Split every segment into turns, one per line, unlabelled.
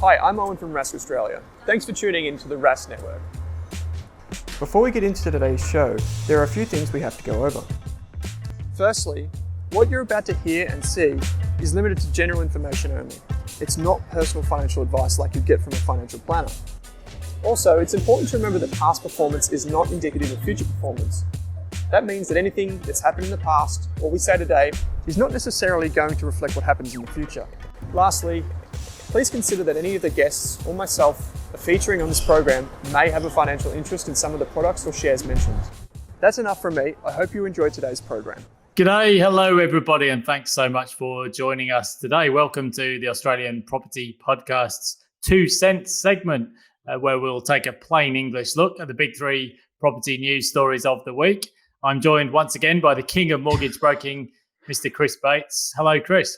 Hi, I'm Owen from Rask Australia. Thanks for tuning in to the Rask Network.
Before we get into today's show, there are a few things we have to go over.
Firstly, what you're about to hear and see is limited to general information only. It's not personal financial advice like you'd get from a financial planner. Also, it's important to remember that past performance is not indicative of future performance. That means that anything that's happened in the past, or we say today, is not necessarily going to reflect what happens in the future. Lastly, please consider that any of the guests or myself are featuring on this program may have a financial interest in some of the products or shares mentioned. That's enough from me. I hope you enjoyed today's program.
G'day, hello everybody, and thanks so much for joining us today. Welcome to the Australian Property Podcast's 2 Cents segment, where we'll take a plain English look at the big 3 property news stories of the week. I'm joined once again by the king of mortgage broking, Mr. Chris Bates. Hello, Chris.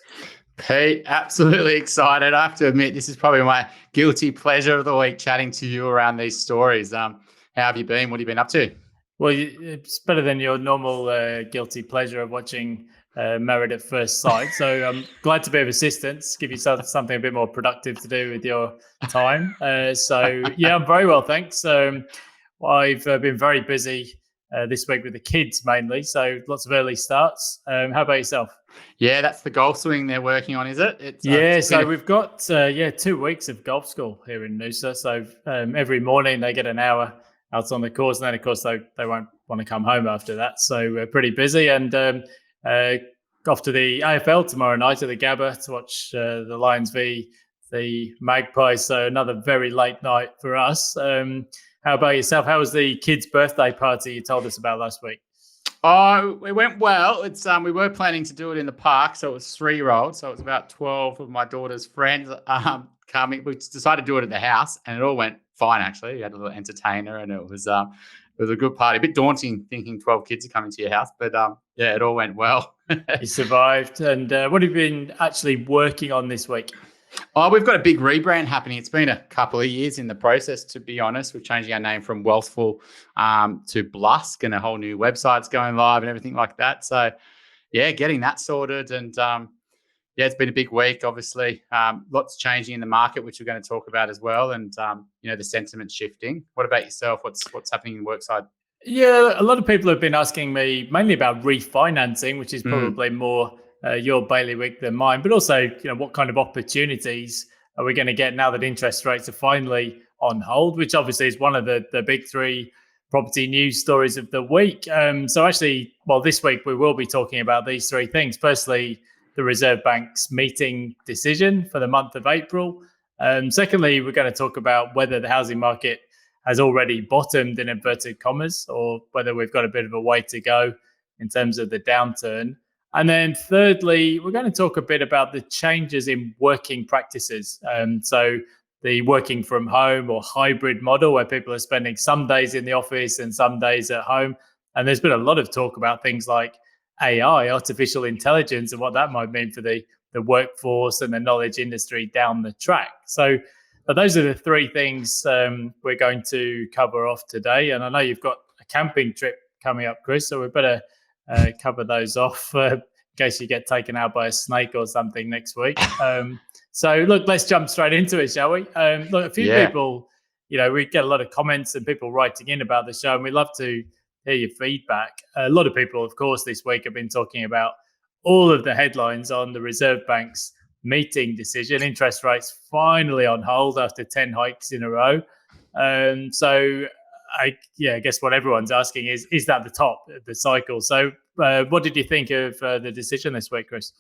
Pete, absolutely excited. I have to admit, this is probably my guilty pleasure of the week, chatting to you around these stories. How have you been? What have you been up to?
Well, it's better than your normal guilty pleasure of watching Married at First Sight. So I'm glad to be of assistance, give you something a bit more productive to do with your time. Yeah, I'm very well, thanks. I've been very busy this week with the kids mainly, so lots of early starts. How about yourself?
Yeah, that's the golf swing they're working on, is it?
So we've got 2 weeks of golf school here in Noosa. So every morning they get an hour out on the course, and then of course they won't want to come home after that. So we're pretty busy, and off to the AFL tomorrow night at the Gabba to watch the Lions v the Magpies. So another very late night for us. How about yourself? How was the kids' birthday party you told us about last week?
Oh, it went well. It's we were planning to do it in the park, so it was 3-year-olds. So it was about 12 of my daughter's friends coming. We decided to do it at the house, and it all went fine. Actually, we had a little entertainer, and it was a good party. A bit daunting thinking 12 kids are coming to your house, but yeah, it all went well.
You survived. And what have you been actually working on this week?
Oh, we've got a big rebrand happening. It's been a couple of years in the process, to be honest. We're changing our name from Wealthful to Blusk, and a whole new website's going live and everything like that. So, yeah, getting that sorted. And, yeah, it's been a big week, obviously. Lots changing in the market, which we're going to talk about as well. And, the sentiment shifting. What about yourself? What's happening in work side?
Yeah, a lot of people have been asking me mainly about refinancing, which is probably more your bailiwick than mine, but also, what kind of opportunities are we going to get now that interest rates are finally on hold, which obviously is one of the big 3 property news stories of the week. So actually, this week we will be talking about these 3 things. Firstly, the Reserve Bank's meeting decision for the month of April. Secondly, we're going to talk about whether the housing market has already bottomed, in inverted commas, or whether we've got a bit of a way to go in terms of the downturn. And then thirdly, we're going to talk a bit about the changes in working practices. So the working from home or hybrid model, where people are spending some days in the office and some days at home. And there's been a lot of talk about things like AI, artificial intelligence, and what that might mean for the workforce and the knowledge industry down the track. So those are the 3 things we're going to cover off today. And I know you've got a camping trip coming up, Chris, so we better cover those off in case you get taken out by a snake or something next week. So look, let's jump straight into it, shall we? Look, a few people, we get a lot of comments and people writing in about the show, and we love to hear your feedback. A lot of people, of course, this week have been talking about all of the headlines on the Reserve Bank's meeting decision. Interest rates finally on hold after 10 hikes in a row. So I guess what everyone's asking is that the top of the cycle? So what did you think of the decision this week, Chris?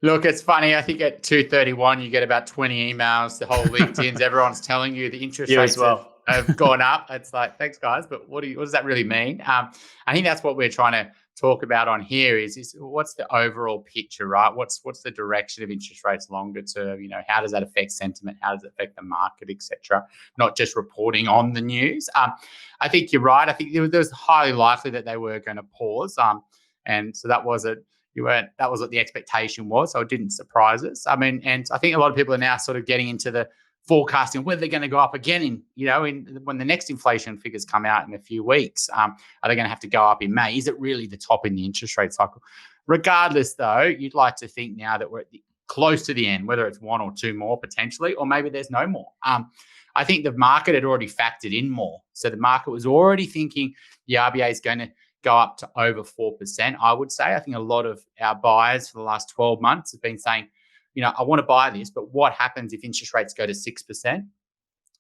Look, it's funny. I think at 2:31, you get about 20 emails. The whole LinkedIn's, everyone's telling you the interest rates have gone up. It's like, thanks, guys, but what does that really mean? I think that's what we're trying to talk about on here is what's the overall picture, right? What's the direction of interest rates longer term? How does that affect sentiment? How does it affect the market, etc.? Not just reporting on the news. I think you're right. I think it was highly likely that they were going to pause. And so that was what the expectation was. So it didn't surprise us. I mean, and I think a lot of people are now sort of getting into the forecasting whether they're going to go up again when the next inflation figures come out in a few weeks. Are they going to have to go up in May? Is it really the top in the interest rate cycle? Regardless, though, you'd like to think now that we're at the close to the end, whether it's one or two more potentially, or maybe there's no more. I think the market had already factored in more. So the market was already thinking the RBA is going to go up to over 4%, I would say. I think a lot of our buyers for the last 12 months have been saying, I want to buy this, but what happens if interest rates go to 6%?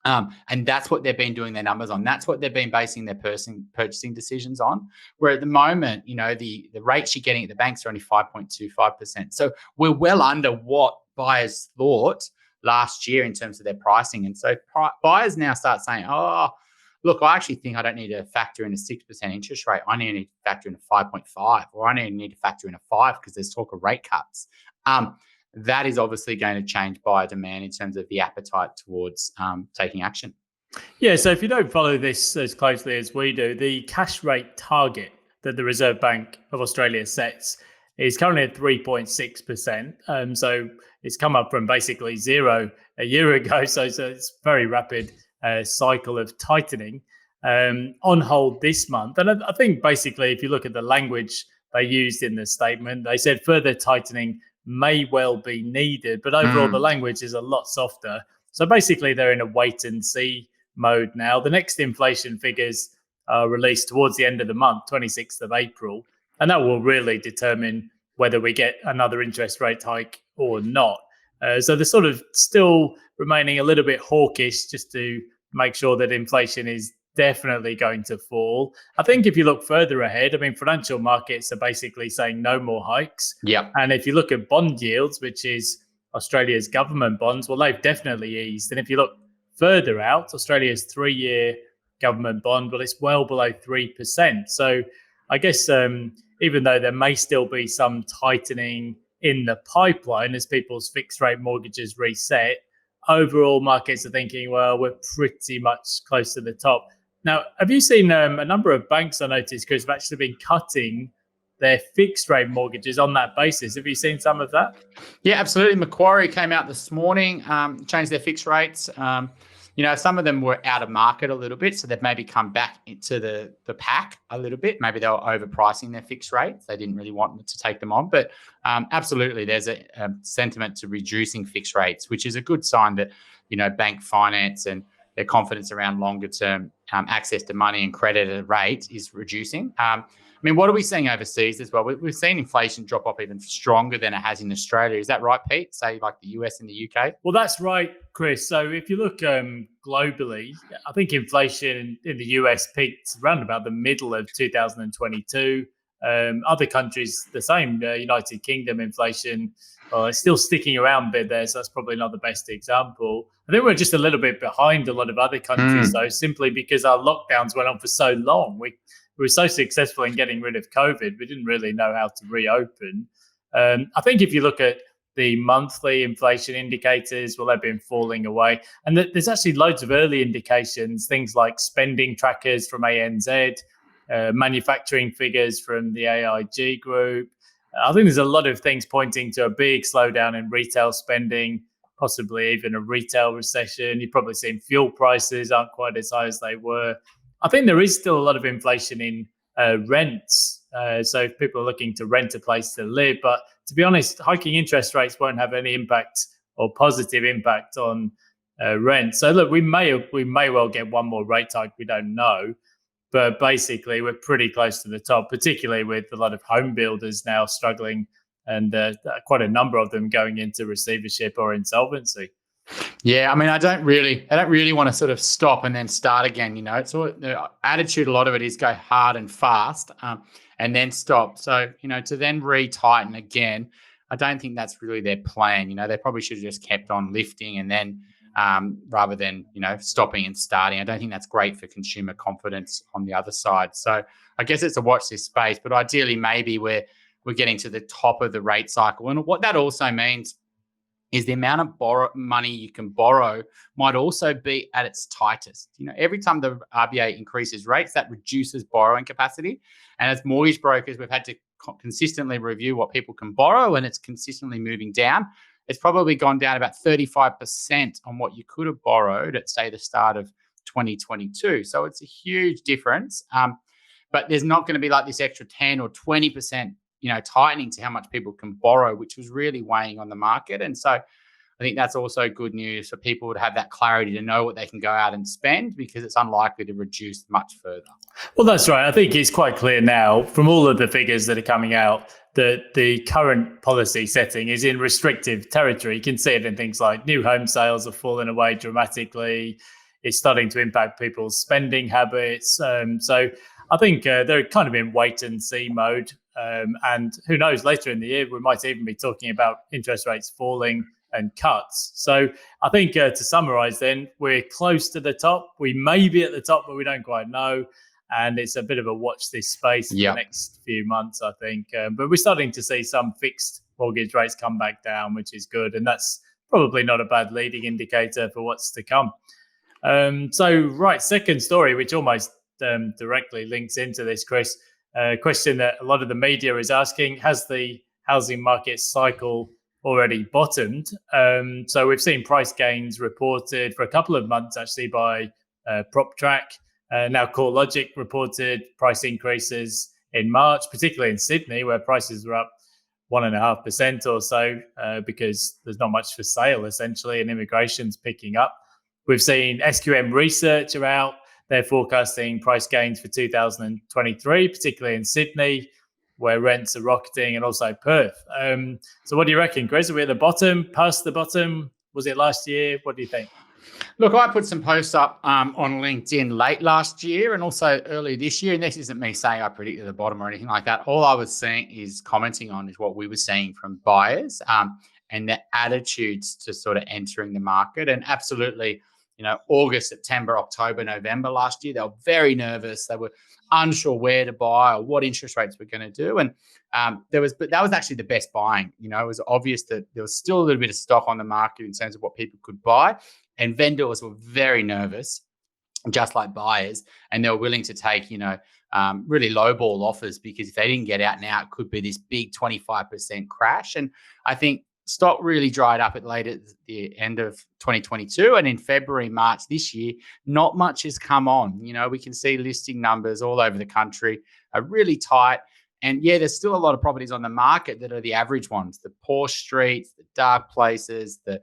And that's what they've been doing their numbers on. That's what they've been basing their purchasing decisions on. Where at the moment, the rates you're getting at the banks are only 5.25%. So we're well under what buyers thought last year in terms of their pricing. And so buyers now start saying, oh, look, I actually think I don't need to factor in a 6% interest rate. I need to factor in a 5.5, or I need to factor in a 5 because there's talk of rate cuts. That is obviously going to change buyer demand in terms of the appetite towards taking action.
Yeah, so if you don't follow this as closely as we do, the cash rate target that the Reserve Bank of Australia sets is currently at 3.6%. So it's come up from basically zero a year ago. So it's very rapid cycle of tightening on hold this month. And I think basically if you look at the language they used in the statement, they said further tightening may well be needed, but overall the language is a lot softer. So basically they're in a wait and see mode now. The next inflation figures are released towards the end of the month, 26th of April, and that will really determine whether we get another interest rate hike or not. So they're sort of still remaining a little bit hawkish just to make sure that inflation is definitely going to fall. I think if you look further ahead, financial markets are basically saying no more hikes.
Yeah.
And if you look at bond yields, which is Australia's government bonds, well, they've definitely eased. And if you look further out, Australia's 3-year government bond, well, it's well below 3%. So I guess even though there may still be some tightening in the pipeline as people's fixed rate mortgages reset, overall markets are thinking, well, we're pretty much close to the top. Now, have you seen a number of banks, I noticed, Chris, have actually been cutting their fixed rate mortgages on that basis? Have you seen some of that?
Yeah, absolutely. Macquarie came out this morning, changed their fixed rates. Some of them were out of market a little bit, so they've maybe come back into the pack a little bit. Maybe they were overpricing their fixed rates. They didn't really want to take them on. But absolutely, there's a sentiment to reducing fixed rates, which is a good sign that, bank finance and their confidence around longer term access to money and credit at a rate is reducing. What are we seeing overseas as well? We've seen inflation drop off even stronger than it has in Australia. Is that right, Pete? Say like the US and the UK?
Well, that's right, Chris. So if you look globally, I think inflation in the US peaked around about the middle of 2022. Other countries, the same. United Kingdom inflation is still sticking around a bit there, so that's probably not the best example. I think we're just a little bit behind a lot of other countries, though, simply because our lockdowns went on for so long. We were so successful in getting rid of COVID, we didn't really know how to reopen. I think if you look at the monthly inflation indicators, well, they've been falling away. And there's actually loads of early indications, things like spending trackers from ANZ, manufacturing figures from the AIG group. I think there's a lot of things pointing to a big slowdown in retail spending, possibly even a retail recession. You've probably seen fuel prices aren't quite as high as they were. I think there is still a lot of inflation in rents. So if people are looking to rent a place to live, but to be honest, hiking interest rates won't have any impact or positive impact on rent. So look, we may well get one more rate hike. We don't know. But basically, we're pretty close to the top, particularly with a lot of home builders now struggling and quite a number of them going into receivership or insolvency.
Yeah, I don't really want to sort of stop and then start again. It's all, the attitude. A lot of it is go hard and fast and then stop. So to then retighten again, I don't think that's really their plan. They probably should have just kept on lifting and then rather than stopping and starting. I don't think that's great for consumer confidence on the other side. So I guess it's a watch this space. But ideally, maybe we're getting to the top of the rate cycle, and what that also means is the amount of money you can borrow might also be at its tightest. Every time the RBA increases rates, that reduces borrowing capacity. And as mortgage brokers, we've had to consistently review what people can borrow, and it's consistently moving down. It's probably gone down about 35% on what you could have borrowed at, say, the start of 2022. So it's a huge difference. But there's not going to be like this extra 10 or 20% tightening to how much people can borrow, which was really weighing on the market. And so I think that's also good news for people to have that clarity to know what they can go out and spend, because it's unlikely to reduce much further.
Well, that's right. I think it's quite clear now from all of the figures that are coming out that the current policy setting is in restrictive territory. You can see it in things like new home sales have fallen away dramatically. It's starting to impact people's spending habits. So I think they're kind of in wait and see mode. And who knows, later in the year, we might even be talking about interest rates falling and cuts. So I think to summarize then, we're close to the top. We may be at the top, but we don't quite know. And it's a bit of a watch this space for the next few months, I think. But we're starting to see some fixed mortgage rates come back down, which is good. And that's probably not a bad leading indicator for what's to come. Second story, which almost directly links into this, Chris. Question that a lot of the media is asking: has the housing market cycle already bottomed? So we've seen price gains reported for a couple of months, actually, by PropTrack. Now CoreLogic reported price increases in March, particularly in Sydney, where prices were up 1.5% or so because there's not much for sale, essentially, and immigration's picking up. We've seen SQM Research are out. They're forecasting price gains for 2023, particularly in Sydney, where rents are rocketing, and also Perth. So what do you reckon, Chris? Are we at the bottom, past the bottom? Was it last year? What do you think?
Look, I put some posts up on LinkedIn late last year and also early this year. And this isn't me saying I predicted the bottom or anything like that. All I was saying is commenting on is what we were seeing from buyers and their attitudes to sort of entering the market. And absolutely, August, September, October, November last year, they were very nervous. They were unsure where to buy or what interest rates were going to do. And that was actually the best buying. It was obvious that there was still a little bit of stock on the market in terms of what people could buy. And vendors were very nervous, just like buyers, and they were willing to take, really lowball offers, because if they didn't get out now, it could be this big 25% crash. And I think stock really dried up at the end of 2022, and in February, March this year, not much has come on. We can see listing numbers all over the country are really tight. And yeah, there's still a lot of properties on the market that are the average ones, the poor streets, the dark places, the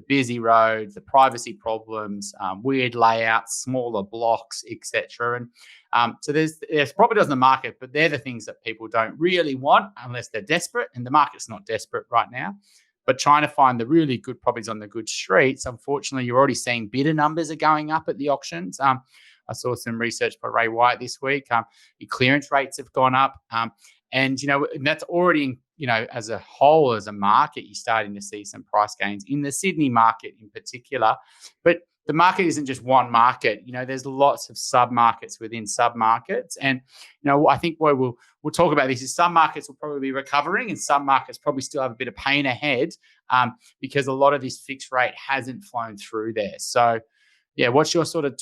busy roads, the privacy problems, weird layouts, smaller blocks, etc. And so there's properties on the market, but they're the things that people don't really want unless they're desperate. And the market's not desperate right now. But trying to find the really good properties on the good streets, unfortunately, you're already seeing bidder numbers are going up at the auctions. I saw some research by Ray White this week. Your clearance rates have gone up. And that's already, as a whole, as a market, you're starting to see some price gains in the Sydney market in particular. But the market isn't just one market. There's lots of sub-markets within sub-markets. And, I think where we'll talk about this is some markets will probably be recovering and some markets probably still have a bit of pain ahead because a lot of this fixed rate hasn't flown through there. So, yeah, what's your sort of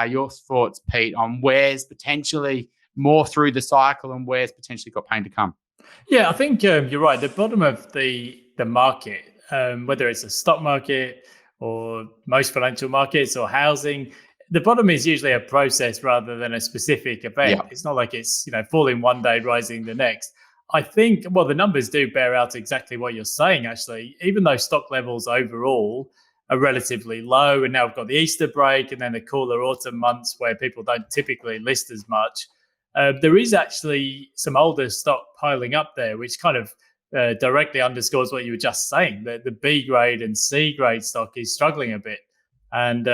your thoughts, Pete, on where's potentially more through the cycle and where's potentially got pain to come?
Yeah, I think you're right. The bottom of the market, whether it's a stock market or most financial markets or housing, the bottom is usually a process rather than a specific event. Yeah. It's not like it's falling one day, rising the next. I think, the numbers do bear out exactly what you're saying, actually. Even though stock levels overall are relatively low, and now we've got the Easter break and then the cooler autumn months where people don't typically list as much, there is actually some older stock piling up there, which kind of directly underscores what you were just saying, that the B grade and C grade stock is struggling a bit. And,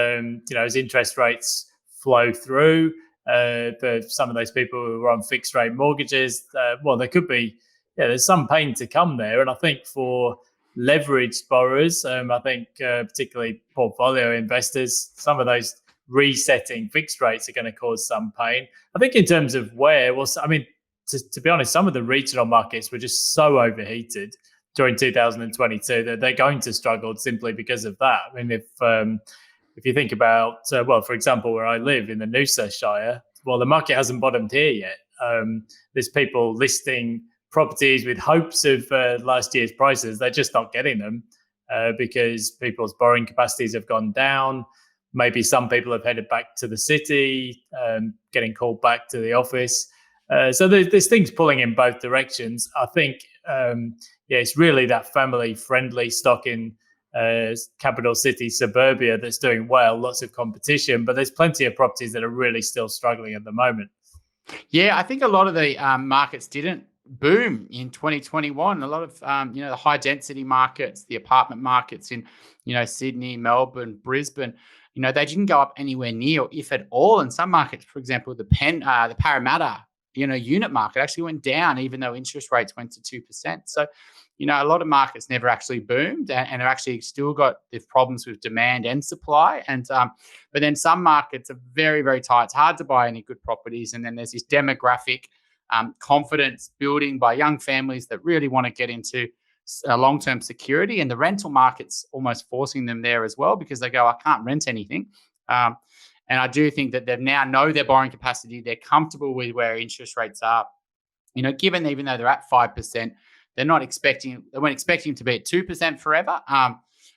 as interest rates flow through for some of those people who are on fixed rate mortgages, there could be, there's some pain to come there. And I think for leveraged borrowers, I think particularly portfolio investors, some of those resetting fixed rates are going to cause some pain. I think in terms of to be honest, some of the regional markets were just so overheated during 2022 that they're going to struggle simply because of that. I mean, if you think about, for example, where I live in the Noosa Shire, the market hasn't bottomed here yet. There's people listing properties with hopes of last year's prices. They're just not getting them because people's borrowing capacities have gone down. Maybe some people have headed back to the city, getting called back to the office. So there's things pulling in both directions. I think, it's really that family-friendly stock in capital city suburbia that's doing well, lots of competition, but there's plenty of properties that are really still struggling at the moment.
Yeah, I think a lot of the markets didn't boom in 2021. A lot of, the high density markets, the apartment markets in, Sydney, Melbourne, Brisbane, they didn't go up anywhere near, or if at all. In some markets, for example, the Parramatta, unit market actually went down, even though interest rates went to 2%. So, a lot of markets never actually boomed and are actually still got the problems with demand and supply. And but then some markets are very, very tight. It's hard to buy any good properties. And then there's this demographic confidence building by young families that really want to get into long-term security. And the rental market's almost forcing them there as well, because they go, I can't rent anything. And I do think that they now know their borrowing capacity. They're comfortable with where interest rates are. Given even though they're at 5%, they weren't expecting to be at 2% forever.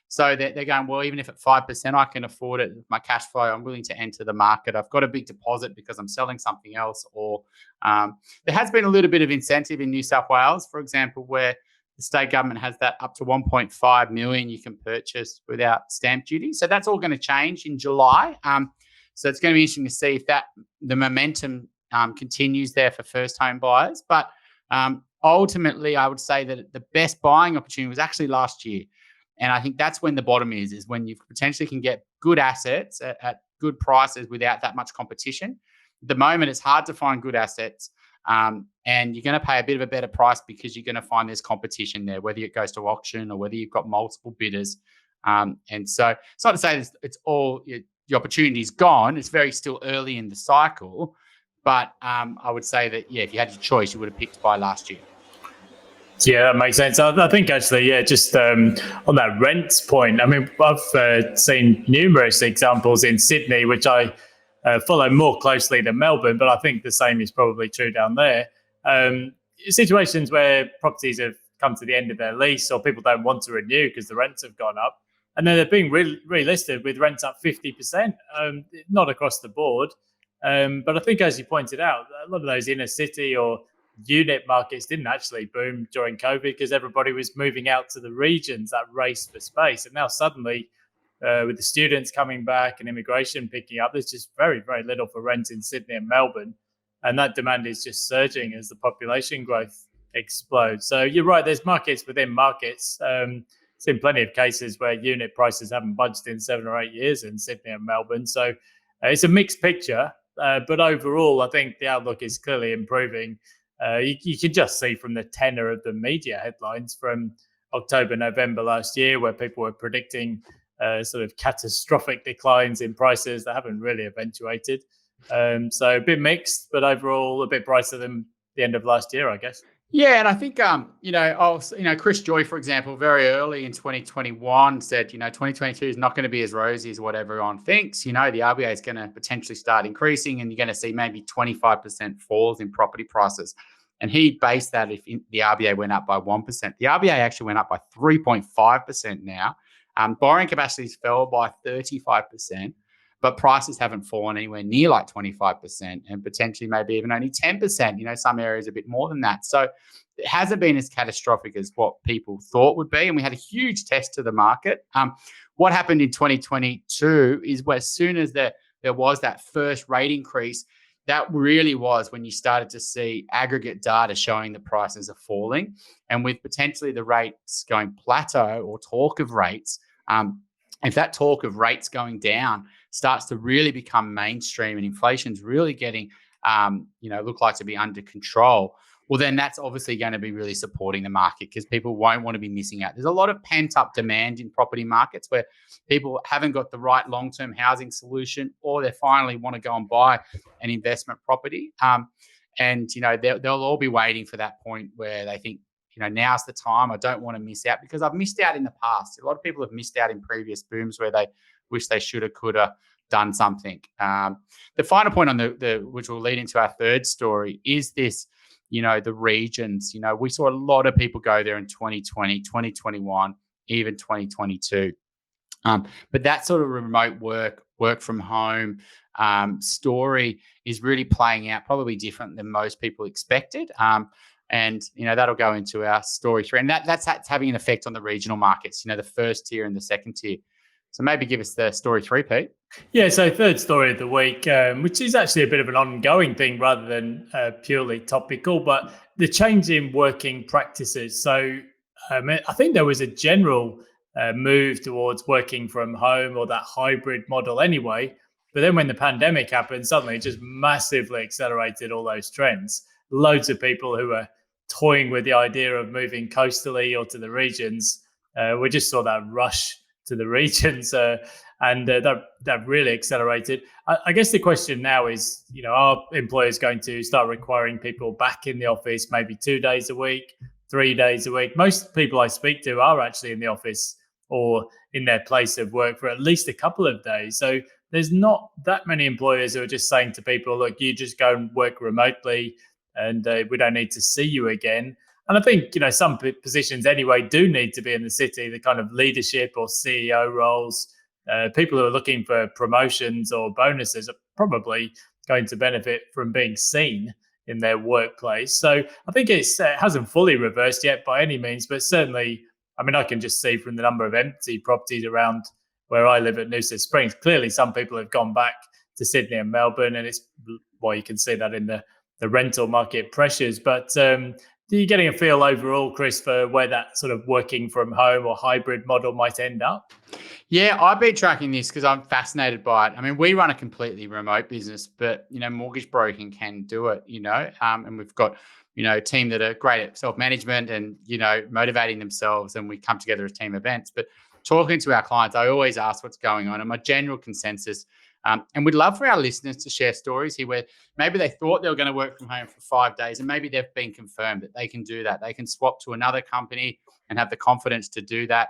So they're going, well, even if at 5% I can afford it with my cash flow, I'm willing to enter the market. I've got a big deposit because I'm selling something else. Or there has been a little bit of incentive in New South Wales, for example, where the state government has that up to 1.5 million you can purchase without stamp duty. So that's all going to change in July. So it's going to be interesting to see if the momentum continues there for first home buyers. But ultimately, I would say that the best buying opportunity was actually last year. And I think that's when the bottom is when you potentially can get good assets at good prices without that much competition. At the moment, it's hard to find good assets, and you're going to pay a bit of a better price because you're going to find there's competition there, whether it goes to auction or whether you've got multiple bidders. And so it's not to say it's all the opportunity's gone. It's very still early in the cycle. But I would say that, if you had your choice, you would have picked to buy last year.
Yeah, that makes sense. I think actually, just on that rents point, I mean, I've seen numerous examples in Sydney, which I follow more closely than Melbourne, but I think the same is probably true down there. Situations where properties have come to the end of their lease or people don't want to renew because the rents have gone up, and then they're being relisted with rents up 50%, not across the board. But I think, as you pointed out, a lot of those inner city or unit markets didn't actually boom during COVID because everybody was moving out to the regions, that race for space. And now suddenly, with the students coming back and immigration picking up, there's just very, very little for rent in Sydney and Melbourne. And that demand is just surging as the population growth explodes. So you're right, there's markets within markets. Seen plenty of cases where unit prices haven't budged in 7 or 8 years in Sydney and Melbourne. So it's a mixed picture. But overall, I think the outlook is clearly improving. You can just see from the tenor of the media headlines from October, November last year, where people were predicting sort of catastrophic declines in prices that haven't really eventuated. So a bit mixed, but overall a bit brighter than the end of last year, I guess.
Yeah, and I think Chris Joy, for example, very early in 2021 said, 2022 is not going to be as rosy as what everyone thinks. The RBA is going to potentially start increasing, and you're going to see maybe 25% falls in property prices. And he based that if the RBA went up by 1%. The RBA actually went up by 3.5% now. Borrowing capacities fell by 35%. But prices haven't fallen anywhere near like 25% and potentially maybe even only 10%, some areas a bit more than that. So it hasn't been as catastrophic as what people thought would be. And we had a huge test to the market. What happened in 2022 is where as soon as there was that first rate increase, that really was when you started to see aggregate data showing the prices are falling. And with potentially the rates going plateau or talk of rates, if that talk of rates going down starts to really become mainstream and inflation's really getting, look like to be under control, well, then that's obviously going to be really supporting the market because people won't want to be missing out. There's a lot of pent-up demand in property markets where people haven't got the right long-term housing solution, or they finally want to go and buy an investment property. They'll all be waiting for that point where they think, now's the time. I don't want to miss out because I've missed out in the past. A lot of people have missed out in previous booms where they wish they should have, could have done something. The final point on which will lead into our third story is this, the regions. We saw a lot of people go there in 2020, 2021, even 2022. But that sort of remote work work from home story is really playing out probably different than most people expected. And that'll go into our story 3, and that's having an effect on the regional markets. The first tier and the second tier. So maybe give us the story 3, Pete.
Yeah, so third story of the week, which is actually a bit of an ongoing thing rather than purely topical, but the change in working practices. So I think there was a general move towards working from home or that hybrid model anyway. But then when the pandemic happened, suddenly it just massively accelerated all those trends. Loads of people who were toying with the idea of moving coastally or to the regions, we just saw that rush to the regions, and that really accelerated. I guess the question now is, are employers going to start requiring people back in the office maybe 2 days a week, 3 days a week? Most people I speak to are actually in the office or in their place of work for at least a couple of days. So there's not that many employers who are just saying to people, look, you just go and work remotely and we don't need to see you again. And I think, some positions anyway do need to be in the city, the kind of leadership or CEO roles. People who are looking for promotions or bonuses are probably going to benefit from being seen in their workplace. So I think it hasn't fully reversed yet by any means, but certainly, I can just see from the number of empty properties around where I live at Noosa Springs, clearly some people have gone back to Sydney and Melbourne, and you can see that in the rental market pressures. But are you getting a feel overall, Chris, for where that sort of working from home or hybrid model might end up?
Yeah, I've been tracking this because I'm fascinated by it. We run a completely remote business, but, mortgage broking can do it, and we've got, a team that are great at self-management and, motivating themselves, and we come together as team events. But talking to our clients, I always ask what's going on, and my general consensus, and we'd love for our listeners to share stories here where maybe they thought they were going to work from home for 5 days, and maybe they've been confirmed that they can do that. They can swap to another company and have the confidence to do that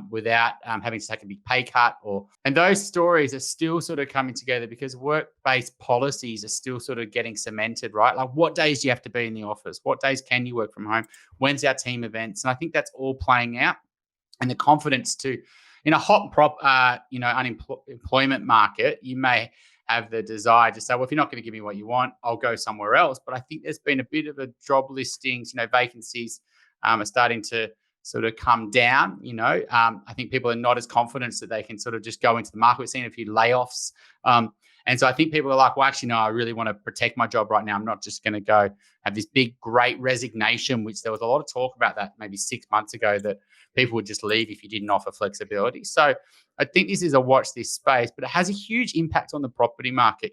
without having to take a big pay cut. And those stories are still sort of coming together because work-based policies are still sort of getting cemented, right? Like, what days do you have to be in the office? What days can you work from home? When's our team events? And I think that's all playing out. And the confidence to, in a hot unemployment market, you may have the desire to say, well, if you're not going to give me what you want, I'll go somewhere else. But I think there's been a bit of a job listings, vacancies are starting to sort of come down. I think people are not as confident that they can sort of just go into the market. We're seeing a few layoffs. And so I think people are like, well, actually, no, I really want to protect my job right now. I'm not just going to go have this big, great resignation, which there was a lot of talk about that maybe 6 months ago, that people would just leave if you didn't offer flexibility. So I think this is a watch this space, but it has a huge impact on the property market.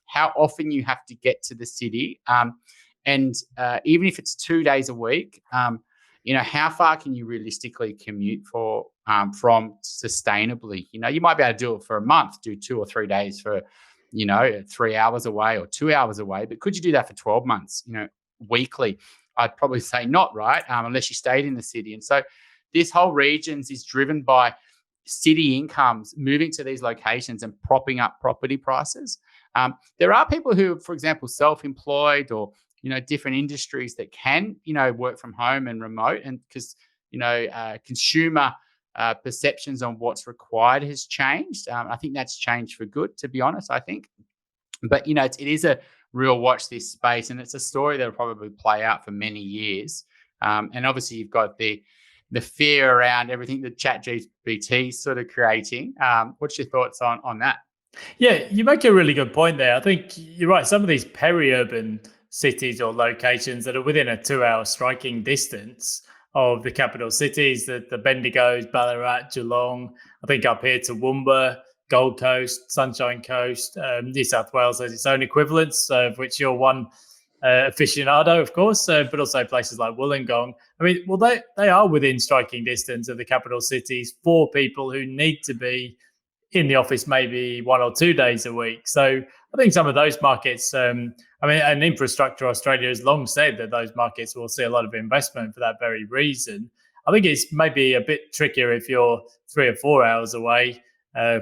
How often you have to get to the city. And even if it's 2 days a week, how far can you realistically commute from sustainably? You might be able to do it for a month, do 2 or 3 days for, 3 hours away or 2 hours away. But could you do that for 12 months, weekly? I'd probably say not, right? Unless you stayed in the city. And so this whole regions is driven by city incomes moving to these locations and propping up property prices. There are people who, for example, self-employed or different industries that can, work from home and remote, and because, consumer perceptions on what's required has changed. I think that's changed for good, to be honest, I think. But, it is a real watch this space, and it's a story that'll probably play out for many years. And obviously you've got the fear around everything that ChatGPT is sort of creating. What's your thoughts on that?
Yeah, you make a really good point there. I think you're right. Some of these peri-urban cities or locations that are within a 2-hour striking distance of the capital cities, the Bendigos, Ballarat, Geelong, I think up here to Toowoomba, Gold Coast, Sunshine Coast, New South Wales has its own equivalents, of which you're one aficionado, of course, but also places like Wollongong. They are within striking distance of the capital cities for people who need to be in the office maybe 1 or 2 days a week. So I think some of those markets, and Infrastructure Australia has long said that those markets will see a lot of investment for that very reason. I think it's maybe a bit trickier if you're 3 or 4 hours away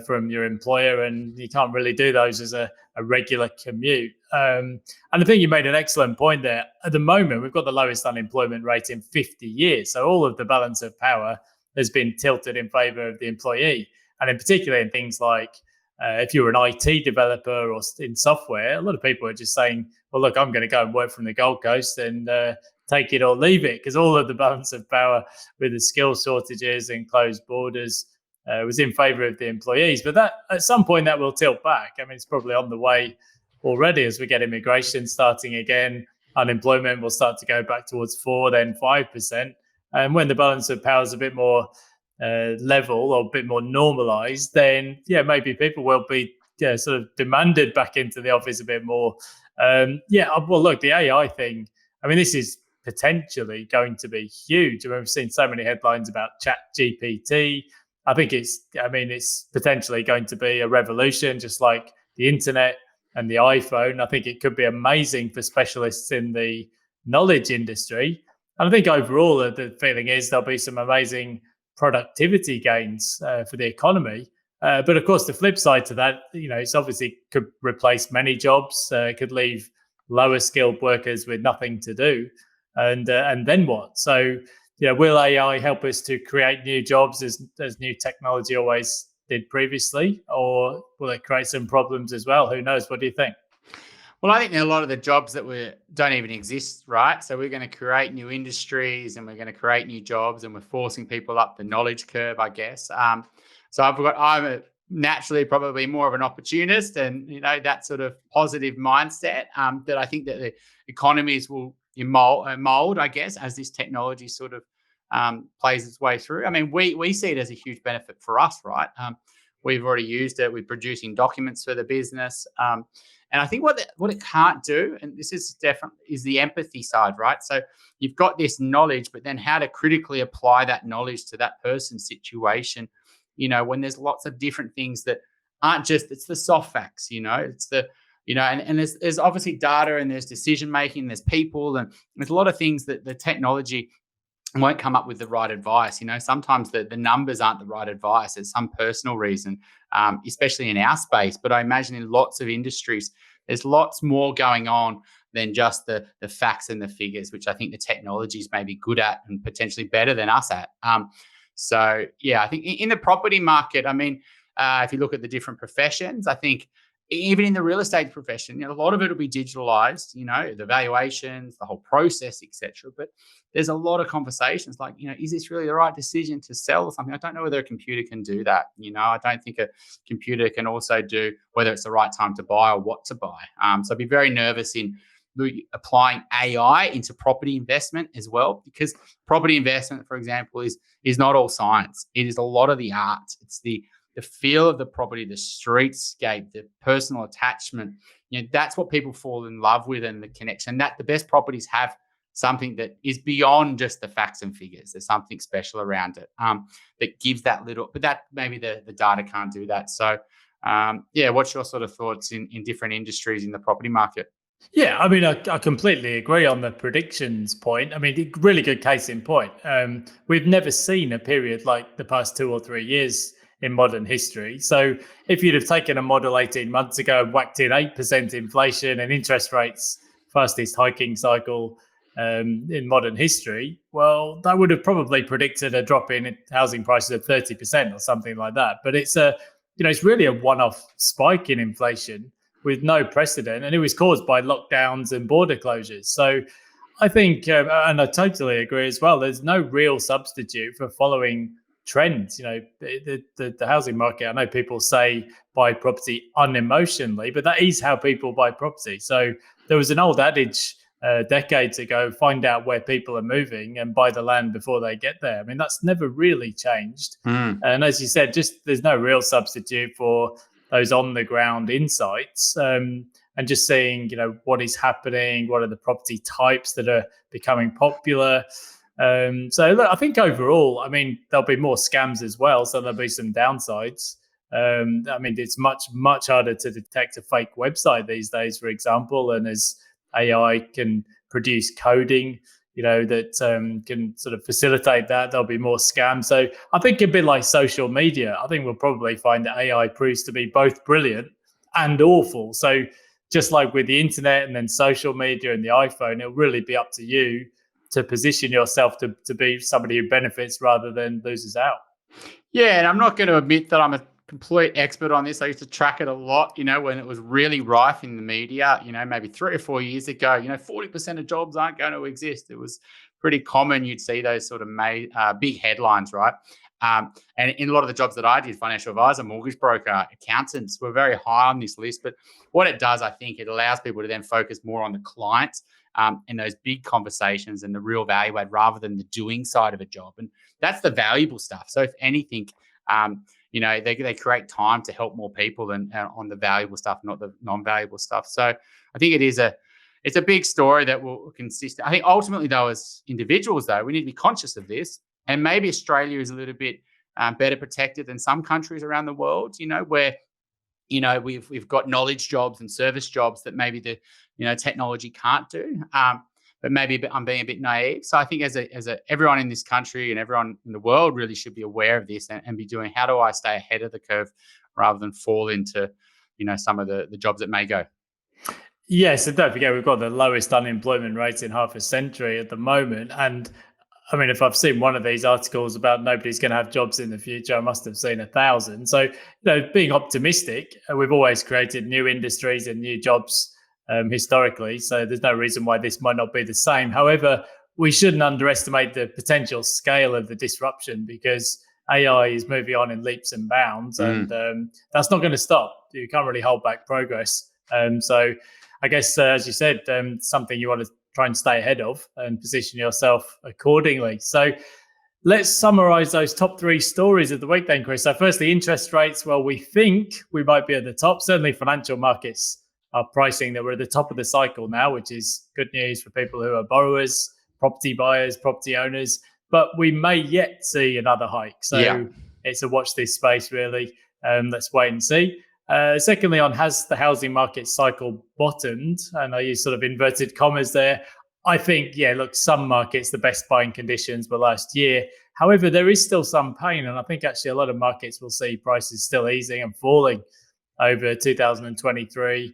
from your employer and you can't really do those as a regular commute. And I think you made an excellent point there. At the moment, we've got the lowest unemployment rate in 50 years. So all of the balance of power has been tilted in favour of the employee. And in particular in things like if you're an IT developer or in software, a lot of people are just saying, well, look, I'm going to go and work from the Gold Coast and take it or leave it, because all of the balance of power with the skill shortages and closed borders was in favour of the employees. But that at some point that will tilt back. I mean, it's probably on the way already as we get immigration starting again. Unemployment will start to go back towards 4%, then 5%. And when the balance of power is a bit more level or a bit more normalised, then maybe people will be sort of demanded back into the office a bit more. Well, look, the AI thing, I mean, this is potentially going to be huge. I mean, we've seen so many headlines about Chat GPT. I think it's potentially going to be a revolution, just like the internet and the iPhone. I think it could be amazing for specialists in the knowledge industry. And I think overall, the feeling is there'll be some amazing productivity gains for the economy. But of course, the flip side to that, it's obviously could replace many jobs, could leave lower skilled workers with nothing to do. And then what? So, will AI help us to create new jobs as new technology always did previously, or will it create some problems as well? Who knows? What do you think?
Well, I think there are a lot of the jobs that don't even exist, right? So we're going to create new industries and we're going to create new jobs, and we're forcing people up the knowledge curve, I guess. So I'm naturally probably more of an opportunist, and that sort of positive mindset that I think that the economies will mold, I guess, as this technology sort of plays its way through. I mean, we see it as a huge benefit for us, right? We've already used it. We're producing documents for the business. And I think what it can't do, and this is definitely, is the empathy side, right? So you've got this knowledge, but then how to critically apply that knowledge to that person's situation, when there's lots of different things that aren't just, it's the soft facts, it's the, and there's obviously data, and there's decision-making, there's people, and there's a lot of things that the technology won't come up with the right advice. Sometimes the numbers aren't the right advice. There's some personal reason, especially in our space. But I imagine in lots of industries, there's lots more going on than just the facts and the figures, which I think the technologies may be good at and potentially better than us at. So, I think in the property market, I mean, if you look at the different professions, I think even in the real estate profession, a lot of it will be digitalized, the valuations, the whole process, etc. But there's a lot of conversations like, is this really the right decision to sell something? I don't know whether a computer can do that. I don't think a computer can also do whether it's the right time to buy or what to buy. So I'd be very nervous in applying AI into property investment as well, because property investment, for example, is not all science. It is a lot of the art. It's the feel of the property, the streetscape, the personal attachment. That's what people fall in love with, and the connection. That the best properties have something that is beyond just the facts and figures. There's something special around it that gives that little, but that maybe the data can't do that. So, what's your sort of thoughts in different industries in the property market?
Yeah, I mean, I completely agree on the predictions point. I mean, really good case in point. We've never seen a period like the past 2 or 3 years in modern history. So if you'd have taken a model 18 months ago and whacked in 8% inflation and interest rates, fastest hiking cycle in modern history, well, that would have probably predicted a drop in housing prices of 30% or something like that. But it's it's really a one-off spike in inflation with no precedent, and it was caused by lockdowns and border closures. So I think, and I totally agree as well, there's no real substitute for following trends. The housing market, I know people say buy property unemotionally, but that is how people buy property. So there was an old adage decades ago, find out where people are moving and buy the land before they get there. I mean, that's never really changed. And as you said, just there's no real substitute for those on the ground insights, and just seeing, what is happening, what are the property types that are becoming popular. So look, I think overall, I mean, there'll be more scams as well. So there'll be some downsides. I mean, it's much, much harder to detect a fake website these days, for example. And as AI can produce coding, that can sort of facilitate that, there'll be more scams. So I think a bit like social media, I think we'll probably find that AI proves to be both brilliant and awful. So just like with the internet and then social media and the iPhone, it'll really be up to you to position yourself to be somebody who benefits rather than loses out.
Yeah, and I'm not going to admit that I'm a complete expert on this. I used to track it a lot, when it was really rife in the media, maybe 3 or 4 years ago, 40% of jobs aren't going to exist. It was pretty common. You'd see those sort of big headlines, right? And in a lot of the jobs that I did, financial advisor, mortgage broker, accountants were very high on this list. But what it does, I think, it allows people to then focus more on the clients and those big conversations and the real value add rather than the doing side of a job. And that's the valuable stuff. So if anything, they create time to help more people and on the valuable stuff, not the non-valuable stuff. So I think it's a big story that will consist. I think ultimately, though, as individuals, though, we need to be conscious of this. And maybe Australia is a little bit better protected than some countries around the world, where, we've got knowledge jobs and service jobs that maybe the, technology can't do. But maybe I'm being a bit naive. So I think as everyone in this country and everyone in the world really should be aware of this and be doing, how do I stay ahead of the curve rather than fall into, some of the jobs that may go.
Yes, and don't forget, we've got the lowest unemployment rates in half a century at the moment. And I mean, if I've seen one of these articles about nobody's going to have jobs in the future, I must have seen 1,000. So, being optimistic, we've always created new industries and new jobs historically. So there's no reason why this might not be the same. However, we shouldn't underestimate the potential scale of the disruption because AI is moving on in leaps and bounds, and that's not going to stop. You can't really hold back progress. So I guess, as you said, something you want to try and stay ahead of and position yourself accordingly. So let's summarize those top 3 stories of the week then, Chris. So firstly, interest rates. Well, we think we might be at the top. Certainly financial markets are pricing that we're at the top of the cycle now, which is good news for people who are borrowers, property buyers, property owners. But we may yet see another hike. So it's a watch this space, really. Let's wait and see. Secondly, has the housing market cycle bottomed? And I use sort of inverted commas there. I think, some markets, the best buying conditions were last year. However, there is still some pain. And I think actually a lot of markets will see prices still easing and falling over 2023,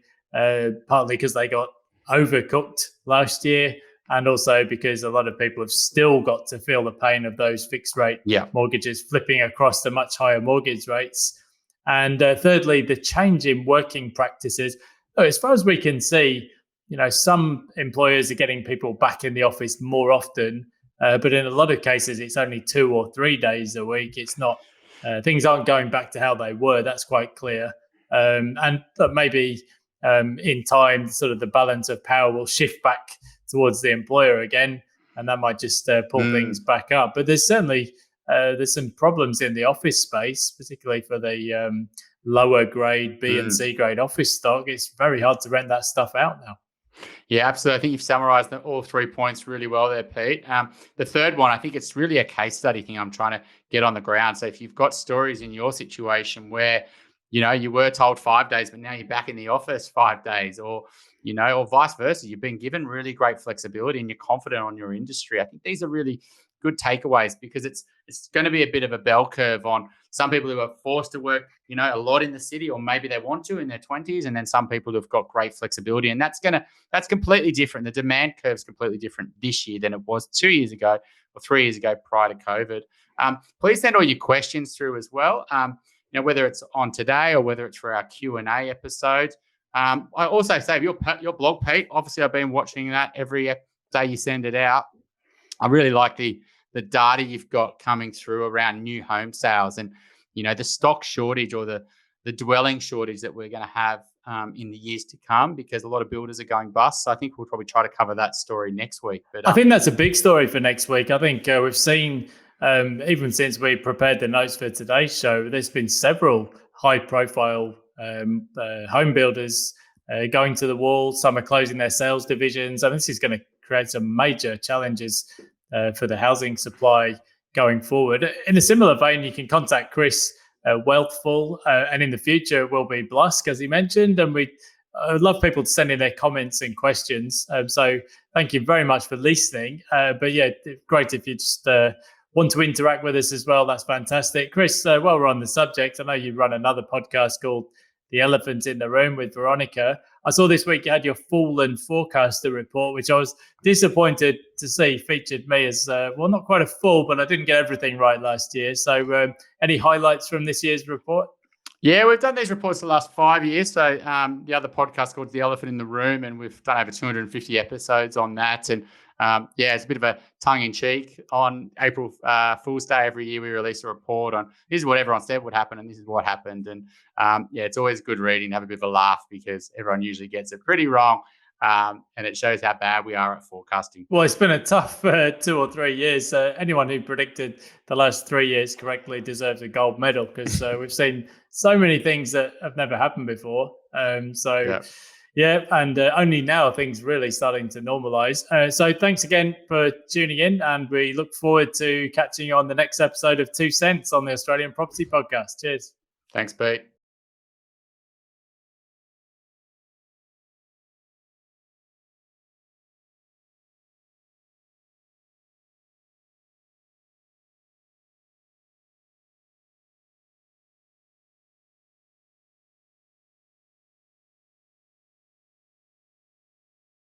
partly because they got overcooked last year. And also because a lot of people have still got to feel the pain of those fixed rate mortgages flipping across to much higher mortgage rates. And thirdly, the change in working practices. As far as we can see, some employers are getting people back in the office more often, but in a lot of cases, it's only 2 or 3 days a week. It's not, things aren't going back to how they were. That's quite clear. And maybe in time, sort of the balance of power will shift back towards the employer again, and that might just pull things back up. But there's certainly there's some problems in the office space, particularly for the lower grade B and C grade office stock. It's very hard to rent that stuff out now.
Yeah, absolutely. I think you've summarised all 3 points really well there, Pete. The third one, I think it's really a case study thing I'm trying to get on the ground. So if you've got stories in your situation where, you were told 5 days, but now you're back in the office 5 days, or vice versa, you've been given really great flexibility and you're confident on your industry. I think these are really good takeaways because it's going to be a bit of a bell curve on some people who are forced to work, a lot in the city, or maybe they want to in their 20s, and then some people who've got great flexibility, and that's completely different. The demand curve is completely different this year than it was 2 years ago or 3 years ago prior to COVID. Please send all your questions through as well. Whether it's on today or whether it's for our Q&A episode. I also say your blog, Pete. Obviously, I've been watching that every day you send it out. I really like the data you've got coming through around new home sales and, the stock shortage or the dwelling shortage that we're going to have in the years to come because a lot of builders are going bust. So I think we'll probably try to cover that story next week. But
I think that's a big story for next week. I think we've seen, even since we prepared the notes for today's show, there's been several high-profile home builders going to the wall. Some are closing their sales divisions. And this is going to create some major challenges for the housing supply going forward. In a similar vein, you can contact Chris Wealthful, and in the future will be Blusk, as he mentioned. And we love people to send in their comments and questions. So thank you very much for listening. But yeah, great if you just want to interact with us as well. That's fantastic. Chris, while we're on the subject, I know you run another podcast called The Elephant in the Room with Veronica. I saw this week you had your Fool and Forecaster report, which I was disappointed to see featured me as, not quite a fool, but I didn't get everything right last year. So any highlights from this year's report?
Yeah, we've done these reports the last 5 years. So the other podcast called The Elephant in the Room, and we've done over 250 episodes on that. And it's a bit of a tongue-in-cheek. On April Fool's Day every year, we release a report on this is what everyone said would happen, and this is what happened. And it's always good reading, have a bit of a laugh, because everyone usually gets it pretty wrong. And it shows how bad we are at forecasting.
Well, it's been a tough 2 or 3 years. Anyone who predicted the last 3 years correctly deserves a gold medal, because we've seen so many things that have never happened before. And only now things really starting to normalize. So thanks again for tuning in, and we look forward to catching you on the next episode of 2 Cents on the Australian Property Podcast. Cheers.
Thanks, Pete.